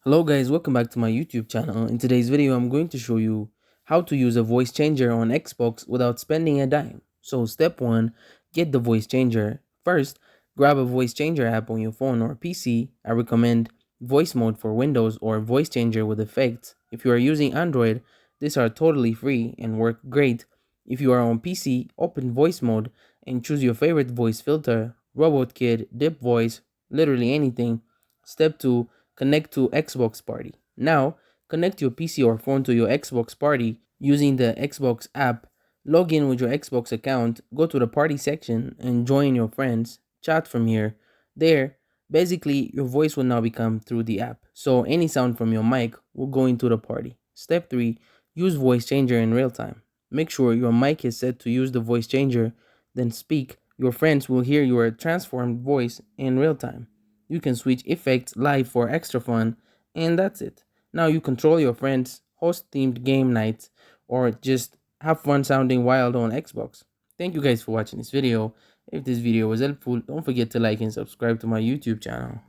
Hello guys, welcome back to my YouTube channel. In today's video, I'm going to show you how to use a voice changer on Xbox without spending a dime. So step 1, get the voice changer. First, grab a voice changer app on your phone or PC. I recommend voice mode for Windows or voice changer with effects. If you are using Android, these are totally free and work great. If you are on PC, open voice mode and choose your favorite voice filter, Robot Kid, Dip Voice, literally anything. Step 2, connect to Xbox Party. Now, connect your PC or phone to your Xbox Party using the Xbox app. Log in with your Xbox account, go to the party section and join your friends. Chat from here. There, basically, your voice will now become through the app. So any sound from your mic will go into the party. Step 3, use voice changer in real time. Make sure your mic is set to use the voice changer, then speak. Your friends will hear your transformed voice in real time. You can switch effects live for extra fun, and that's it. Now you control your friends, host themed game nights, or just have fun sounding wild on Xbox. Thank you guys for watching this video. If this video was helpful, don't forget to like and subscribe to my YouTube channel.